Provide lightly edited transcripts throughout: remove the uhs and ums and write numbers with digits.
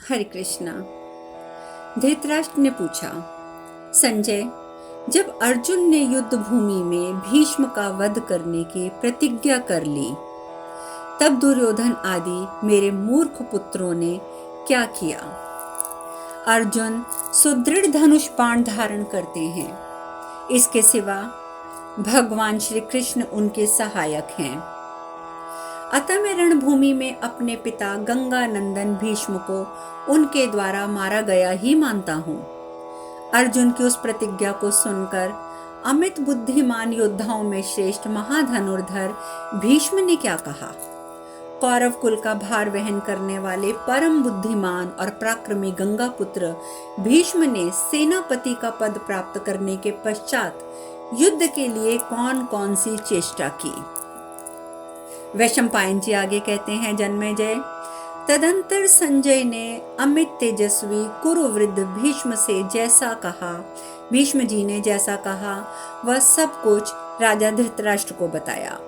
हरे कृष्णा। धृतराष्ट्र ने पूछा, संजय, जब अर्जुन ने युद्ध भूमि में भीष्म का वध करने की प्रतिज्ञा कर ली, तब दुर्योधन आदि मेरे मूर्ख पुत्रों ने क्या किया? अर्जुन सुदृढ़ धनुष बाण धारण करते हैं। इसके सिवा भगवान श्री कृष्ण उनके सहायक हैं। अतः मैं रणभूमि में अपने पिता गंगा नंदन भीष्म को उनके द्वारा मारा गया ही मानता हूँ। अर्जुन की उस प्रतिज्ञा को सुनकर अमित बुद्धिमान योद्धाओं में श्रेष्ठ महाधनुर्धर भीष्म ने क्या कहा? कौरव कुल का भार वहन करने वाले परम बुद्धिमान और पराक्रमी गंगा पुत्र भीष्म ने सेनापति का पद प्राप्त करने के पश्चात युद्ध के लिए कौन कौन सी चेष्टा की? वैशंपायन जी आगे कहते हैं, जन्मेजय, तदंतर संजय ने अमित तेजस्वी कुरुवृद्ध भीष्म से जैसा कहा, भीष्म जी ने जैसा कहा, वह सब कुछ राजा धृतराष्ट्र को बताया।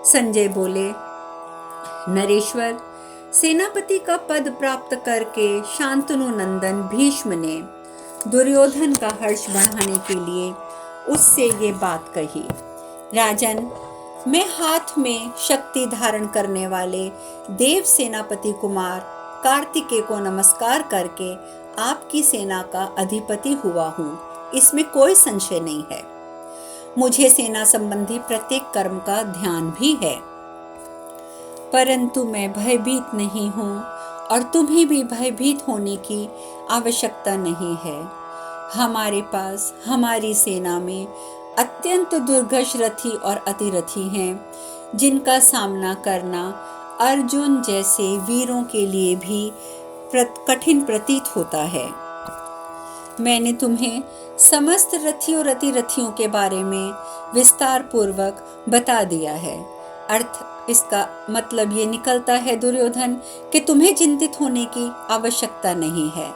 संजय बोले, नरेश्वर, सेनापति का पद प्राप्त करके शांतनु नंदन भीष्म ने दुर्योधन का हर्ष बढ़ाने के लिए उससे ये बात कही, राजन, मैं हाथ में शक्ति धारण करने वाले देव सेनापति कुमार कार्तिकेय को नमस्कार करके आपकी सेना का अधिपति हुआ हूँ, इसमें कोई संशय नहीं है। मुझे सेना संबंधी प्रत्येक कर्म का ध्यान भी है, परंतु मैं भयभीत नहीं हूँ और तुम्हें भी भयभीत होने की आवश्यकता नहीं है। हमारे पास हमारी सेना में अत्यंत दुर्धर्ष रथी और अतिरथी हैं, जिनका सामना करना अर्जुन जैसे वीरों के लिए भी कठिन प्रतीत होता है। मैंने तुम्हें समस्त रथी और अतिरथियों के बारे में विस्तार पूर्वक बता दिया है। अर्थ इसका मतलब ये निकलता है दुर्योधन कि तुम्हें चिंतित होने की आवश्यकता नहीं है।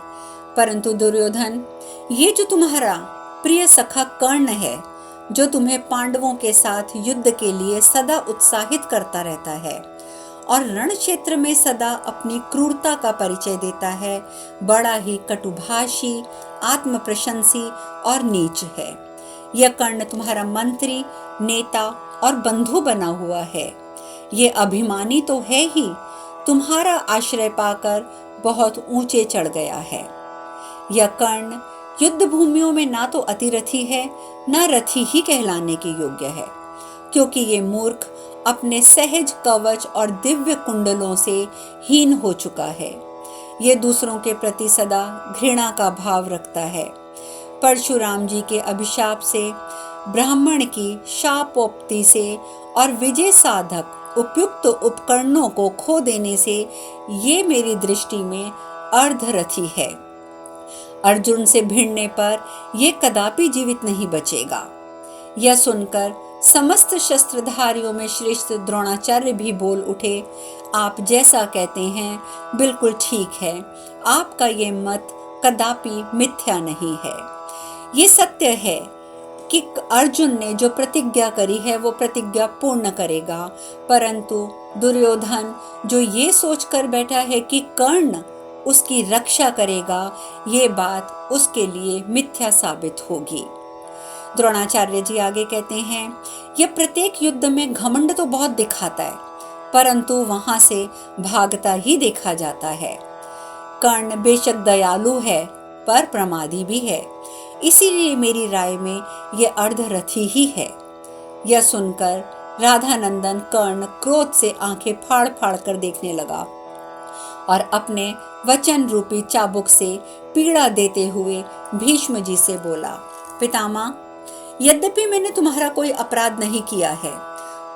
परंतु दुर्योधन, ये जो तुम्हारा प्रिय सखा कर्ण है, जो तुम्हें पांडवों के साथ युद्ध के लिए सदा उत्साहित करता रहता है और रण क्षेत्र में सदा अपनी क्रूरता का परिचय देता है, बड़ा ही कटुभाषी, आत्म प्रशंसी और नीच है। यह कर्ण तुम्हारा मंत्री, नेता और बंधु बना हुआ है। ये अभिमानी तो है ही, तुम्हारा आश्रय पाकर बहुत ऊंचे चढ़ गया है। यह कर्ण युद्ध भूमियों में ना तो अतिरथी है, ना रथी ही कहलाने के योग्य है, क्योंकि ये मूर्ख अपने सहज कवच और दिव्य कुंडलों से हीन हो चुका है। ये दूसरों के प्रति सदा घृणा का भाव रखता है। परशुराम जी के अभिशाप से, ब्राह्मण की शापोक्ति से और विजय साधक उपयुक्त उपकरणों को खो देने से ये मेरी दृष्टि में अर्धरथी है। अर्जुन से भिड़ने पर यह कदापि जीवित नहीं बचेगा। यह सुनकर समस्त शस्त्रधारियों में श्रेष्ठ द्रोणाचार्य भी बोल उठे, आप जैसा कहते हैं बिल्कुल ठीक है। आपका ये मत कदापि मिथ्या नहीं है। ये सत्य है कि अर्जुन ने जो प्रतिज्ञा करी है वो प्रतिज्ञा पूर्ण करेगा, परंतु दुर्योधन जो ये सोचकर बैठा है कि कर्ण उसकी रक्षा करेगा, ये बात उसके लिए मिथ्या साबित होगी। द्रोणाचार्य जी आगे कहते हैं, यह प्रत्येक युद्ध में घमंड तो बहुत दिखाता है, परंतु वहां से भागता ही देखा जाता है। कर्ण बेशक दयालु है, पर प्रमादी भी है, इसीलिए मेरी राय में यह अर्धरथी ही है। यह सुनकर राधानंदन कर्ण क्रोध से आंखें फाड़ फाड़ कर देखने लगा और अपने वचन रूपी चाबुक से पीड़ा देते हुए भीष्म जी से बोला, पितामह, यद्यपि मैंने तुम्हारा कोई अपराध नहीं किया है,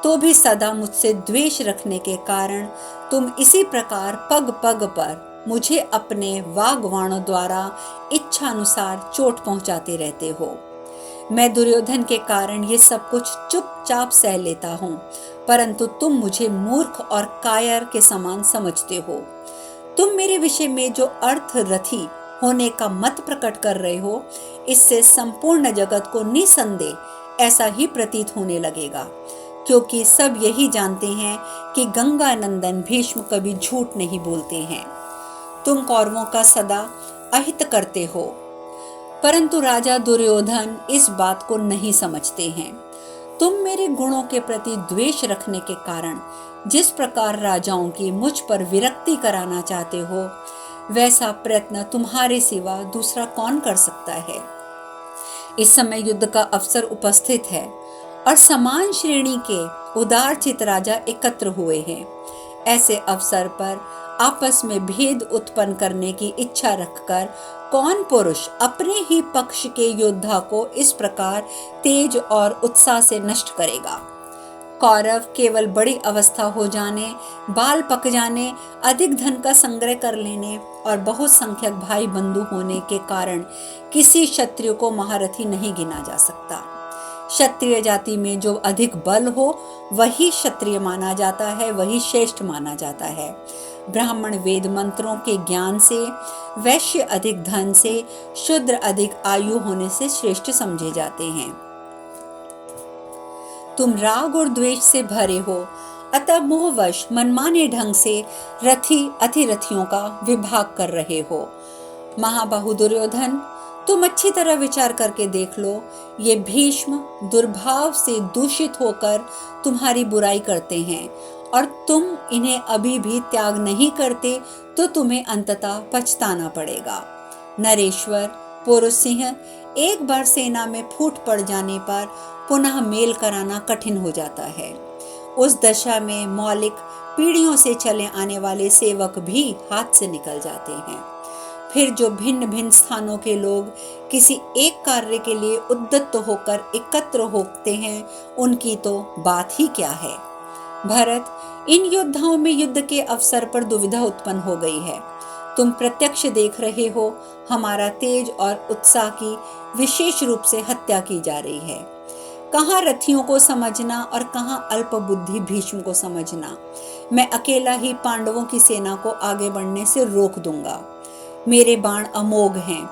तो भी सदा मुझसे द्वेष रखने के कारण तुम इसी प्रकार पग पग पर मुझे अपने वाग्बाणों द्वारा इच्छानुसार चोट पहुंचाते रहते हो। मैं दुर्योधन के कारण ये सब कुछ चुपचाप सह लेता हूँ, परंतु तुम मुझे मूर्ख और कायर के समान समझते हो। तुम मेरे विषय में जो अर्थरथी होने का मत प्रकट कर रहे हो, इससे संपूर्ण जगत को निसंदेह ऐसा ही प्रतीत होने लगेगा, क्योंकि सब यही जानते हैं कि गंगा नंदन भीष्म कभी झूठ नहीं बोलते हैं। तुम कौरवों का सदा अहित करते हो। परंतु राजा दुर्योधन इस बात को नहीं समझते हैं। तुम मेरे गुणों के प्रति द्वेष रखने के कारण जिस प्रकार राजाओं की मुझ पर विरक्ति कराना चाहते हो, वैसा प्रयत्न तुम्हारे सिवा दूसरा कौन कर सकता है। इस समय युद्ध का अवसर उपस्थित है और समान श्रेणी के उदारचित राजा एकत्र हुए हैं। ऐसे अवसर पर आपस में भेद उत्पन्न करने की इच्छा रखकर कौन पुरुष अपने ही पक्ष के योद्धा को इस प्रकार तेज और उत्साह से नष्ट करेगा। कौरव केवल बड़ी अवस्था हो जाने, बाल पक जाने, अधिक धन का संग्रह कर लेने और बहुत संख्यक भाई बंधु होने के कारण किसी क्षत्रिय को महारथी नहीं गिना जा सकता। क्षत्रिय जाति में जो अधिक बल हो वही क्षत्रिय माना जाता है, वही श्रेष्ठ माना जाता है। ब्राह्मण वेद मंत्रों के ज्ञान से, वैश्य अधिक धन से, शूद्र अधिक आयु होने से श्रेष्ठ समझे जाते हैं। तुम राग और द्वेष से भरे हो, अतः मोहवश मनमाने ढंग से रथी अतिरथियों का विभाग कर रहे हो। महाबाहु दुर्योधन, तुम अच्छी तरह विचार करके देख लो, ये भीष्म दुर्भाव से दूषित होकर तुम्हारी बुराई करते हैं और तुम इन्हें अभी भी त्याग नहीं करते तो तुम्हें अंततः पछताना पड़ेगा। नरेश्वर पुरुष सिंह, एक बार सेना में फूट पड़ जाने पर पुनः मेल कराना कठिन हो जाता है। उस दशा में मौलिक पीढ़ियों से चले आने वाले सेवक भी हाथ से निकल जाते हैं। फिर जो भिन्न भिन्न स्थानों के लोग किसी एक कार्य के लिए उद्यत होकर एकत्र होते हैं, उनकी तो बात ही क्या है। भरत, इन योद्धाओं में युद्ध के अवसर पर दुविधा उत्पन्न हो गई है। तुम प्रत्यक्ष देख रहे हो, हमारा तेज और उत्साह की विशेष रूप से हत्या की जा रही है। कहाँ रथियों को समझना और कहाँ अल्प बुद्धि भीष्म को समझना। मैं अकेला ही पांडवों की सेना को आगे बढ़ने से रोक दूंगा। मेरे बाण अमोघ हैं।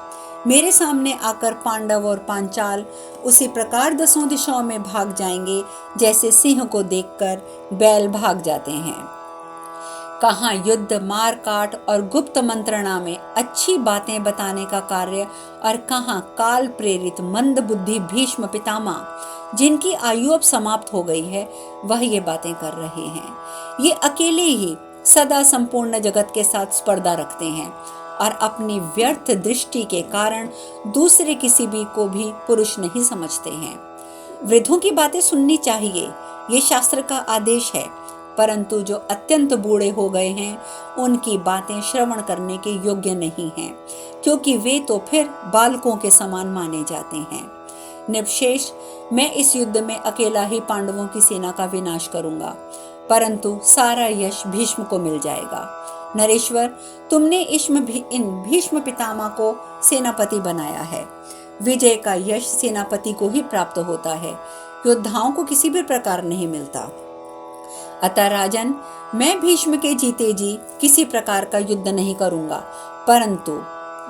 मेरे सामने आकर पांडव और पांचाल उसी प्रकार दसों दिशाओं में भाग जाएंगे जैसे सिंह को देखकर बैल भाग जाते हैं। कहाँ युद्ध, मार काट और गुप्त मंत्रणा में अच्छी बातें बताने का कार्य और कहाँ काल प्रेरित मंद बुद्धि भीष्म पितामह, जिनकी आयु अब समाप्त हो गई है, वह ये बातें कर रहे हैं। ये अकेले ही सदा संपूर्ण जगत के साथ स्पर्धा रखते हैं और अपनी व्यर्थ दृष्टि के कारण दूसरे किसी भी को भी पुरुष नहीं समझते हैं। वृद्धों की बातें सुननी चाहिए, ये शास्त्र का आदेश है, परंतु जो अत्यंत बूढ़े हो गए हैं उनकी बातें श्रवण करने के योग्य नहीं हैं, क्योंकि वे तो फिर बालकों के समान माने जाते हैं। निवशेष, मैं इस युद्ध में अकेला ही पांडवों की सेना का विनाश करूंगा, परंतु सारा यश भीष्म को मिल जाएगा। नरेश्वर, तुमने इन भीष्म पितामह को सेनापति बनाया है। विजय का यश सेनापति को ही प्राप्त होता है, योद्धाओं को किसी भी प्रकार नहीं मिलता। अतः राजन, मैं भीष्म के जीते जी किसी प्रकार का युद्ध नहीं करूंगा, परंतु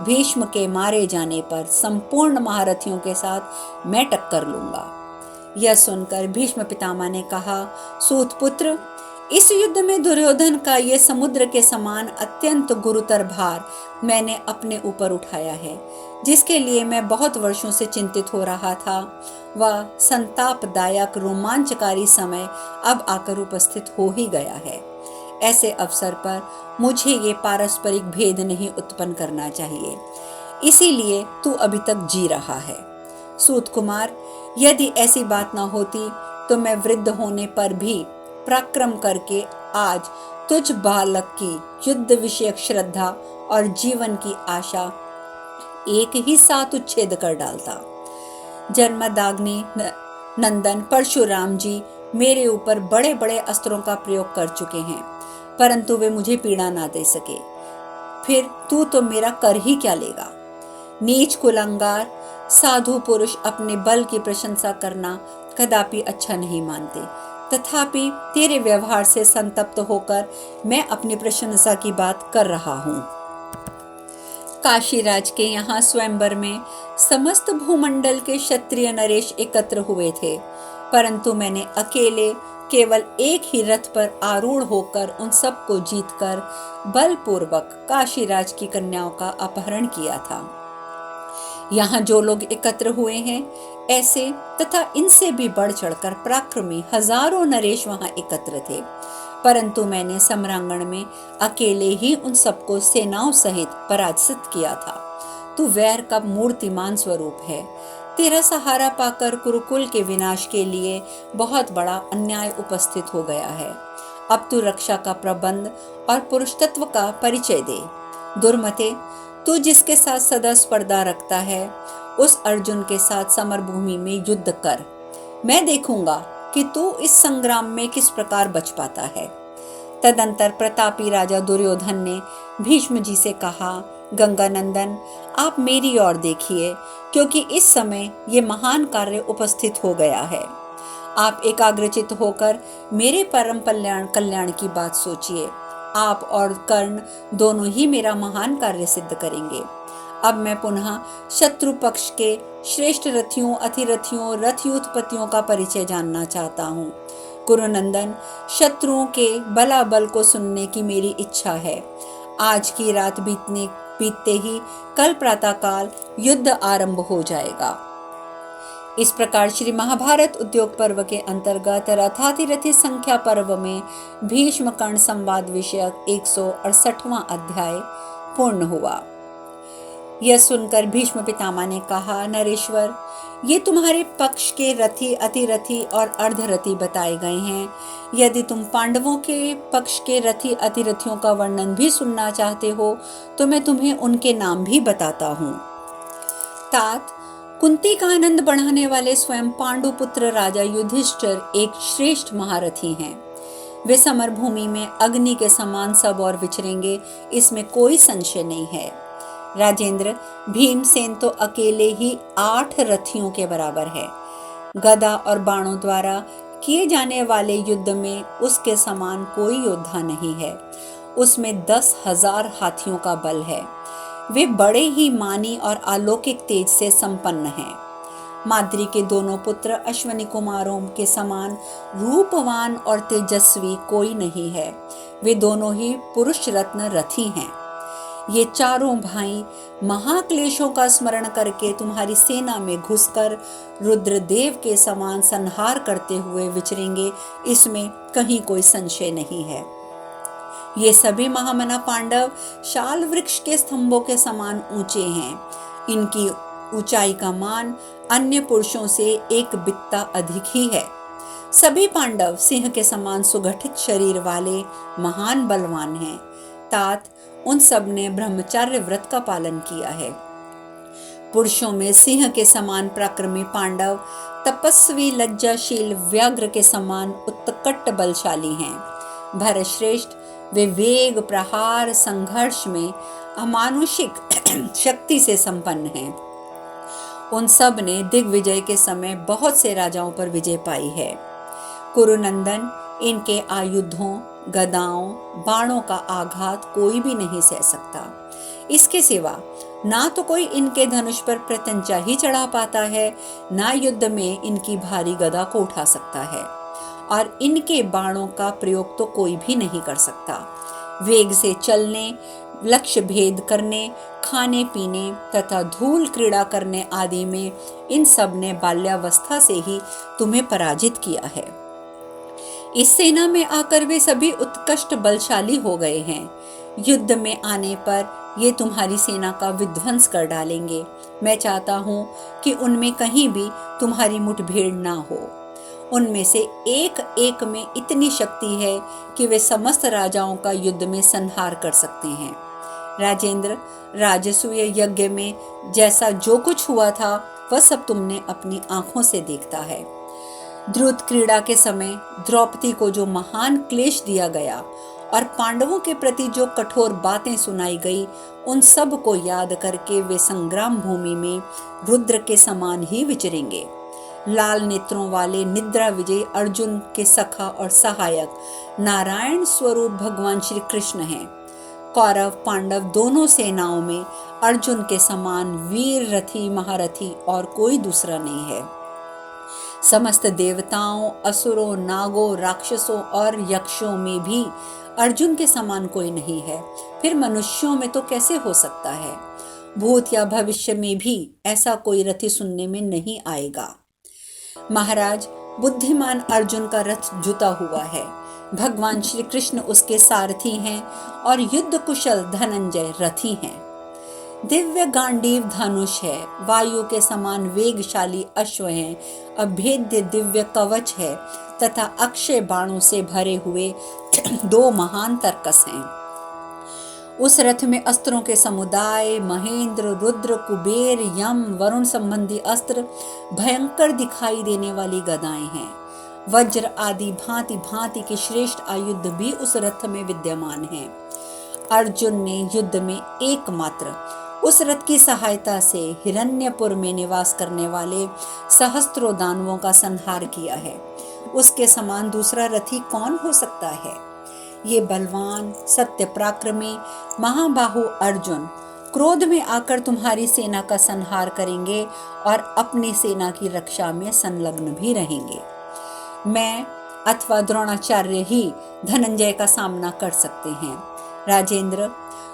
भीष्म के मारे जाने पर संपूर्ण महारथियों के साथ मैं टक्कर लूंगा। यह सुनकर भीष्म पितामह ने कहा, सूतपुत्र, इस युद्ध में दुर्योधन का यह समुद्र के समान अत्यंत गुरुतर भार मैंने अपने ऊपर उठाया है, जिसके लिए मैं बहुत वर्षों से चिंतित हो रहा था। वह संतापदायक रोमांचकारी समय अब आकर उपस्थित हो ही गया है। ऐसे अवसर पर मुझे ये पारस्परिक भेद नहीं उत्पन्न करना चाहिए, इसीलिए तू अभी तक जी रहा है। सूत कुमार, यदि ऐसी बात न होती तो मैं वृद्ध होने पर भी पराक्रम करके आज तुझ बालक की युद्ध विषयक श्रद्धा और जीवन की आशा एक ही साथ उच्छेद कर डालता। जन्मदाग्नि नंदन परशुराम जी मेरे ऊपर बड़े बड़े अस्त्रों का प्रयोग कर चुके हैं, परंतु वे मुझे पीड़ा ना दे सके। फिर तू तो मेरा कर ही क्या लेगा। नीच कुलंगार साधु पुरुष अपने बल की प्रशंसा करना कदापि अच्छा नहीं मानते, तथापि तेरे व्यवहार से संतप्त होकर मैं अपनी प्रशंसा की बात कर रहा हूँ। काशीराज के यहाँ स्वयंवर में समस्त भूमंडल के क्षत्रिय नरेश एकत्र हुए थे, परंतु मैंने अकेले केवल एक ही रथ पर आरूढ़ होकर उन सबको जीतकर बलपूर्वक काशीराज की कन्याओं का अपहरण किया था। यहाँ जो लोग एकत्र हुए हैं, ऐसे तथा इनसे भी बढ़ चढ़कर पराक्रमी हजारों नरेश वहां एकत्र थे, परंतु मैंने सम्रांगण में अकेले ही उन सबको सेनाओं सहित पराजित किया था। तू वैर का मूर्तिमान स्वरूप है। तेरा सहारा पाकर कुरुकुल के विनाश के लिए बहुत बड़ा अन्याय उपस्थित हो गया है। अब तू रक्षा का प्रबंध और पुरुष तत्व का परिचय दे। दुर्मते, तू जिसके साथ सदा स्पर्धा रखता है, उस अर्जुन के साथ समरभूमि में युद्ध कर। मैं देखूंगा कि तू इस संग्राम में किस प्रकार बच पाता है। तदंतर प्रतापी राजा दुर्योधन ने भीष्म जी से कहा, गंगानंदन, आप मेरी ओर देखिए, क्योंकि इस समय ये महान कार्य उपस्थित हो गया है। आप एकाग्रचित होकर मेरे परम कल्याण की बात सोचिए। आप और कर्ण दोनों ही मेरा महान कार्य सिद्ध करेंगे। अब मैं पुनः शत्रु पक्ष के श्रेष्ठ रथियों, अतिरथियों, रथ युद्धपतियों का परिचय जानना चाहता हूँ। कुरुनंदन, शत्रुओं के बलाबल को सुनने की मेरी इच्छा है। आज की रात बीतते ही कल प्रातःकाल युद्ध आरंभ हो जाएगा। इस प्रकार श्री महाभारत उद्योग पर्व के अंतर्गत रथातिरथी संख्या पर्व में भीष्म कर्ण संवाद विषयक 168वां अध्याय पूर्ण हुआ। यह सुनकर भीष्म पितामह ने कहा, नरेश्वर, ये तुम्हारे पक्ष के रथी, अतिरथी और अर्धरथी बताए गए हैं। यदि तुम पांडवों के पक्ष के रथी, अतिरथियों का वर्णन भी सुनना चाहते हो तो मैं तुम्हें उनके नाम भी बताता हूँ। तात, कुंती का आनंद बढ़ाने वाले स्वयं पांडुपुत्र राजा युधिष्ठिर एक श्रेष्ठ महारथी हैं। वे समरभूमि में अग्नि के समान सब और विचरेंगे, इसमें कोई संशय नहीं है। राजेंद्र, भीमसेन तो अकेले ही 8 रथियों के बराबर है। गदा और बाणों द्वारा किए जाने वाले युद्ध में उसके समान कोई योद्धा नहीं है। उसमें 10,000 हाथियों का बल है। वे बड़े ही मानी और अलौकिक तेज से संपन्न हैं। माद्री के दोनों पुत्र अश्वनी कुमारों के समान रूपवान और तेजस्वी कोई नहीं है। वे दोनों ही पुरुष रत्न रथी हैं। ये चारों भाई महाक्लेशों का स्मरण करके तुम्हारी सेना में घुसकर रुद्रदेव के समान संहार करते हुए विचरेंगे, इसमें कहीं कोई संशय नहीं है। ये सभी महामना पांडव शाल वृक्ष के स्तंभों के समान ऊंचे हैं। इनकी ऊंचाई का मान अन्य पुरुषों से एक बित्ता अधिक ही है। सभी पांडव सिंह के समान सुगठित शरीर वाले महान बलवान हैं। तात, उन सब ने ब्रह्मचर्य व्रत का पालन किया है। पुरुषों में सिंह के समान पराक्रमी पांडव तपस्वी, लज्जाशील व्याघ्र के समान उत्कट बलशाली हैं। भरतश्रेष्ठ, वे वेग, प्रहार, संघर्ष में अमानुषिक शक्ति से संपन्न हैं। उन सब ने दिग्विजय के समय बहुत से राजाओं पर विजय पाई है। कुरुनंदन, इनके आयुधों, गदाओं, बाणों का आघात कोई भी नहीं सह सकता। इसके सिवा ना तो कोई इनके धनुष पर प्रत्यंचा ही चढ़ा पाता है, ना युद्ध में इनकी भारी गदा को उठा सकता है, और इनके बाणों का प्रयोग तो कोई भी नहीं कर सकता। वेग से चलने, लक्ष्य भेद करने, खाने पीने तथा धूल क्रीड़ा करने आदि में इन सब ने बाल्यावस्था से ही तुम्हें पराजित किया है। इस सेना में आकर वे सभी उत्कृष्ट बलशाली हो गए हैं। युद्ध में आने पर ये तुम्हारी सेना का विध्वंस कर डालेंगे। मैं चाहता हूँ कि उनमें कहीं भी तुम्हारी मुठभेड़ ना हो। उनमें से एक एक में इतनी शक्ति है कि वे समस्त राजाओं का युद्ध में संहार कर सकते हैं। राजेंद्र, राजसूय यज्ञ में जैसा जो कुछ हुआ था वह सब तुमने अपनी आंखों से देखा है। द्रुत क्रीड़ा के समय द्रौपदी को जो महान क्लेश दिया गया और पांडवों के प्रति जो कठोर बातें सुनाई गई, उन सब को याद करके वे संग्राम भूमि में रुद्र के समान ही विचरेंगे। लाल नेत्रों वाले निद्रा विजय अर्जुन के सखा और सहायक नारायण स्वरूप भगवान श्री कृष्ण हैं। कौरव पांडव दोनों सेनाओं में अर्जुन के समान वीर रथी महारथी और कोई दूसरा नहीं है। समस्त देवताओं, असुरों, नागों, राक्षसों और यक्षों में भी अर्जुन के समान कोई नहीं है, फिर मनुष्यों में तो कैसे हो सकता है। भूत या भविष्य में भी ऐसा कोई रथी सुनने में नहीं आएगा। महाराज, बुद्धिमान अर्जुन का रथ जुता हुआ है, भगवान श्री कृष्ण उसके सारथी हैं और युद्ध कुशल धनंजय रथी हैं। दिव्य गांडीव धनुष है, वायु के समान वेगशाली अश्व हैं, अभेद्य दिव्य कवच है तथा अक्षय बाणों से भरे हुए 2 महान तरकस हैं। उस रथ में अस्त्रों के समुदाय, महेंद्र, रुद्र, कुबेर, यम, वरुण संबंधी अस्त्र, भयंकर दिखाई देने वाली गदाएं हैं। वज्र आदि भांति भांति के श्रेष्ठ आयुध भी उस रथ में विद्यमान हैं। अर्जुन ने युद्ध में एकमात्र उस रथ की सहायता से हिरण्यपुर में निवास करने वाले सहस्त्रों दानवों का संहार किया है। उसके समान दूसरा रथी कौन हो सकता है। ये बलवान, सत्य पराक्रमी महाबाहु अर्जुन क्रोध में आकर तुम्हारी सेना का संहार करेंगे और अपनी सेना की रक्षा में संलग्न भी रहेंगे। मैं अथवा द्रोणाचार्य ही धनंजय का सामना कर सकते हैं। राजेंद्र,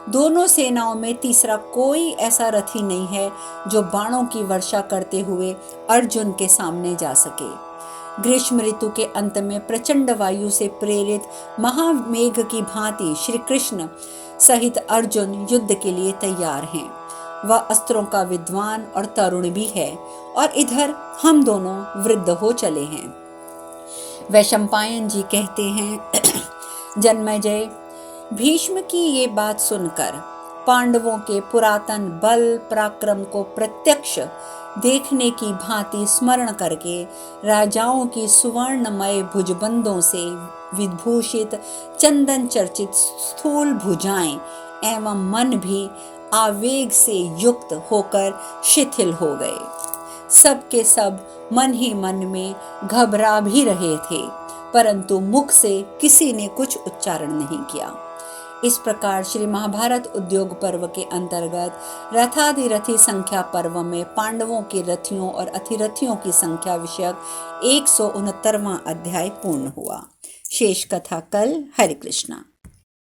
दोनों सेनाओं में तीसरा कोई ऐसा रथी नहीं है जो बाणों की वर्षा करते हुए अर्जुन के सामने जा सके। ग्रीष्म ऋतु के अंत में प्रचंड वायु से प्रेरित महामेघ की भांति श्री कृष्ण सहित अर्जुन युद्ध के लिए तैयार हैं। वह अस्त्रों का विद्वान और तरुण भी है और इधर हम दोनों वृद्ध हो चले हैं। वैशंपायन जी कहते हैं, जन्मेजय, भीष्म की ये बात सुनकर पांडवों के पुरातन बल पराक्रम को प्रत्यक्ष देखने की भांति स्मरण करके राजाओं की सुवर्णमय भुजबंदों से विभूषित चंदन चर्चित स्थूल भुजाएं एवं मन भी आवेग से युक्त होकर शिथिल हो गए। सब के सब मन ही मन में घबरा भी रहे थे, परंतु मुख से किसी ने कुछ उच्चारण नहीं किया। इस प्रकार श्री महाभारत उद्योग पर्व के अंतर्गत रथाधिरथी संख्या पर्व में पांडवों के रथियों और अथिरथियों की संख्या विषयक 169वां अध्याय पूर्ण हुआ। शेष कथा कल। हरे कृष्णा।